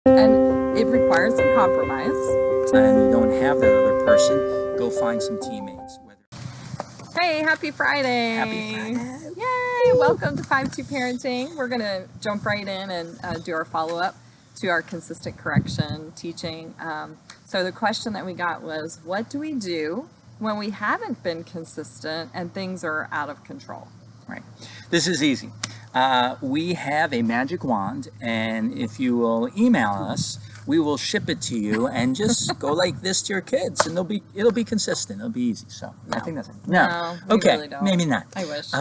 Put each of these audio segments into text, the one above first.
And it requires some compromise. And you don't have that other person, go find some teammates. Hey, happy Friday! Happy Friday! Yay! Welcome to 5-2 Parenting. We're going to jump right in and do our follow-up to our consistent correction teaching. So the question that we got was, what do we do when we haven't been consistent and things are out of control? Right. This is easy. We have a magic wand, and if you will email us, we will ship it to you, and just go like this to your kids, and it'll be consistent. It'll be easy. So No. I think that's it. No, we Okay, really don't. maybe not. I wish.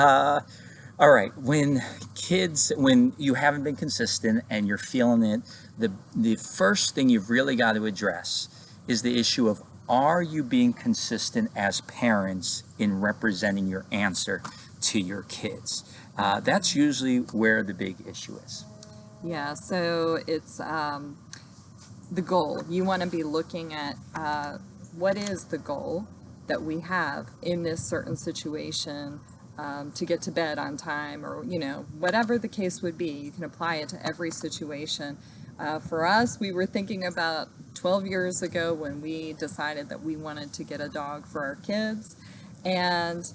All right. When you haven't been consistent and you're feeling it, the first thing you've really got to address is the issue of, are you being consistent as parents in representing your answer to your kids? That's usually where the big issue is. Yeah, so it's the goal. You want to be looking at what is the goal that we have in this certain situation, to get to bed on time, or whatever the case would be. You can apply it to every situation. For us, we were thinking about 12 years ago when we decided that we wanted to get a dog for our kids, and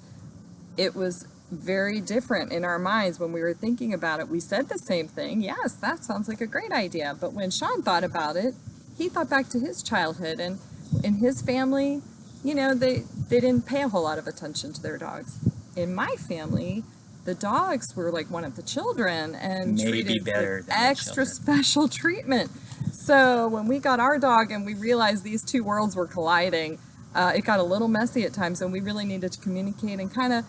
it was very different in our minds when we were thinking about it. We said the same thing. Yes, that sounds like a great idea. But when Sean thought about it, he thought back to his childhood, and in his family, they didn't pay a whole lot of attention to their dogs. In my family, the dogs were like one of the children and Maybe treated better with than the extra children. special treatment. So when we got our dog and we realized these two worlds were colliding, it got a little messy at times, and we really needed to communicate and kind of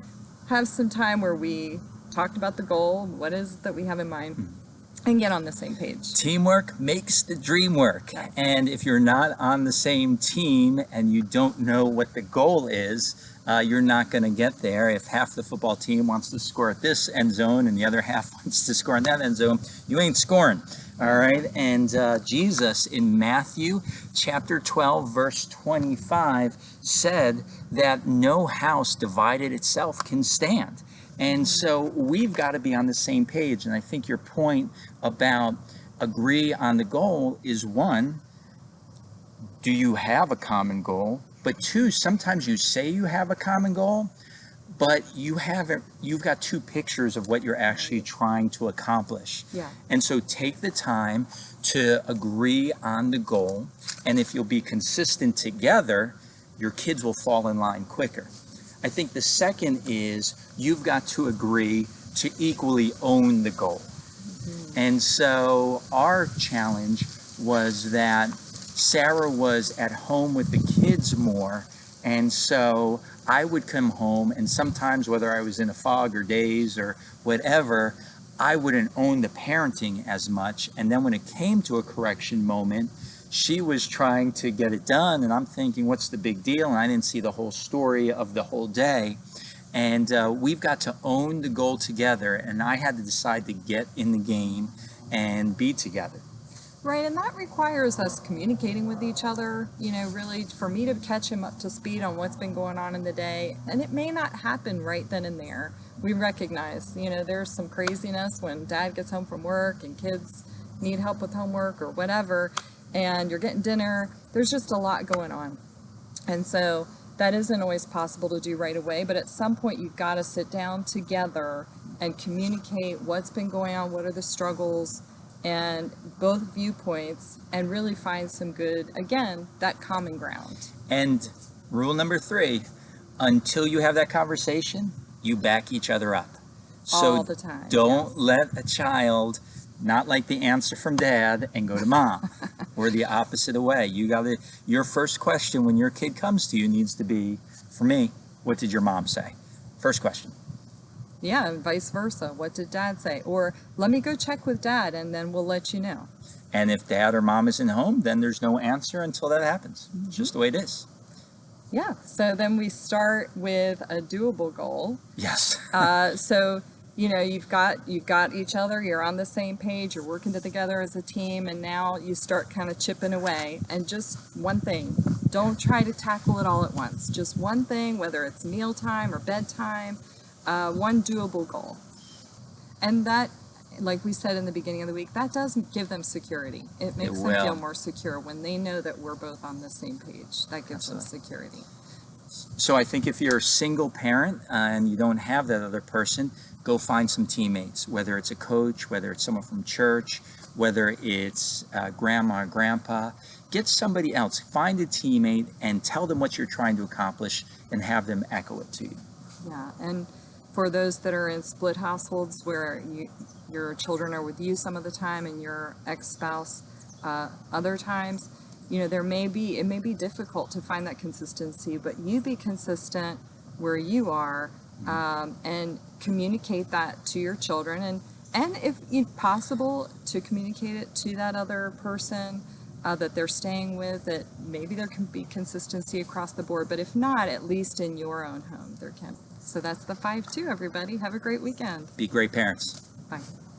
have some time where we talked about the goal, what is it that we have in mind, and get on the same page. Teamwork makes the dream work. And if you're not on the same team and you don't know what the goal is, you're not going to get there. If half the football team wants to score at this end zone and the other half wants to score in that end zone, you ain't scoring. All right. And Jesus in Matthew chapter 12, verse 25 said that no house divided itself can stand. And so we've got to be on the same page. And I think your point about agree on the goal is, one, do you have a common goal? But two, sometimes you say you have a common goal, but you've got two pictures of what you're actually trying to accomplish. Yeah. And so take the time to agree on the goal. And if you'll be consistent together, your kids will fall in line quicker. I think the second is you've got to agree to equally own the goal. And so our challenge was that Sarah was at home with the kids more, and so I would come home, and sometimes, whether I was in a fog or daze or whatever, I wouldn't own the parenting as much. And then when it came to a correction moment, she was trying to get it done, and I'm thinking, what's the big deal? And I didn't see the whole story of the whole day. And we've got to own the goal together, and I had to decide to get in the game and be together. Right, and that requires us communicating with each other, really for me to catch him up to speed on what's been going on in the day. And it may not happen right then and there. We recognize, there's some craziness when dad gets home from work and kids need help with homework or whatever, and you're getting dinner. There's just a lot going on. And so that isn't always possible to do right away, but at some point you've got to sit down together and communicate what's been going on, what are the struggles, and both viewpoints, and really find some good, again, that common ground. And rule number 3, until you have that conversation, you back each other up. All the time. Don't yes. let a child not like the answer from dad and go to mom, or the opposite way. Your first question when your kid comes to you needs to be, for me, what did your mom say? First question. Yeah, and vice versa. What did dad say? Or let me go check with dad and then we'll let you know. And if dad or mom isn't home, then there's no answer until that happens. It's just the way it is. Yeah, so then we start with a doable goal. Yes. So, you've got each other, you're on the same page, you're working together as a team, and now you start kind of chipping away. And just one thing, don't try to tackle it all at once. Just one thing, whether it's mealtime or bedtime, one doable goal. And that like we said in the beginning of the week, that does give them security. It makes them feel will. more secure when they know that we're both on the same page. That gives them security. So I think if you're a single parent and you don't have that other person, go find some teammates, whether it's a coach, whether it's someone from church, whether it's grandma or grandpa. Get somebody else, find a teammate and tell them what you're trying to accomplish and have them echo it to you. Yeah, and for those that are in split households where your children are with you some of the time and your ex-spouse other times, it may be difficult to find that consistency, but you be consistent where you are, and communicate that to your children, and if possible, to communicate it to that other person that they're staying with, that maybe there can be consistency across the board, but if not, at least in your own home there can. So that's the 5-2, everybody. Have a great weekend. Be great parents. Bye.